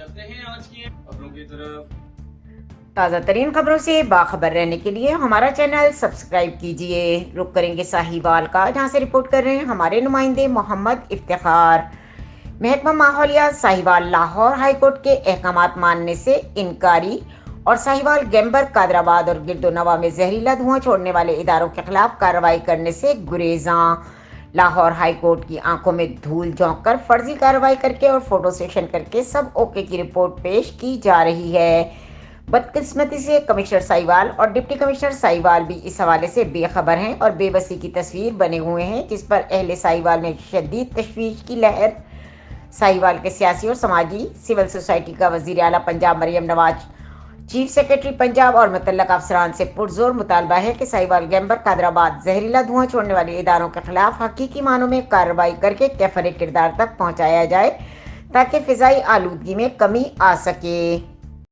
चलते हैं आज की खबरों की तरफ। ताज़ा तरीन खबरों से बाखबर रहने के लिए हमारा चैनल सब्सक्राइब कीजिए। रुक करेंगे साहिवाल का, जहां से रिपोर्ट कर रहे हैं हमारे नुमाइंदे मोहम्मद इफ्तिखार। महकमा माहौलियात साहिवाल लाहौर हाईकोर्ट के अहकामात मानने से इनकारी और साहिवाल गैम्बर कादराबाद और गिरदोनवा में जहरीला धुआं छोड़ने वाले इदारों के खिलाफ कार्रवाई करने से गुरेजा। लाहौर हाई कोर्ट की आंखों में धूल झोंक कर फर्जी कार्रवाई करके और फोटो सेशन करके सब ओके की रिपोर्ट पेश की जा रही है। बदकिस्मती से कमिश्नर साहिवाल और डिप्टी कमिश्नर साहिवाल भी इस हवाले से बेखबर हैं और बेबसी की तस्वीर बने हुए हैं, जिस पर अहले साहिवाल में शदीद तशवीश की लहर। साहिवाल के सियासी और समाजी सिविल सोसाइटी का वजीर आला पंजाब मरियम नवाज, चीफ सेक्रेटरी पंजाब और मुतल्लका अफसरान से पुरजोर मुतालबा है कि साहिवाल गैम्बर कादराबाद जहरीला धुआं छोड़ने वाले इदारों के खिलाफ हकीकी मानों में कार्रवाई करके कैफर किरदार तक पहुंचाया जाए ताकि फिजाई आलूदगी में कमी आ सके।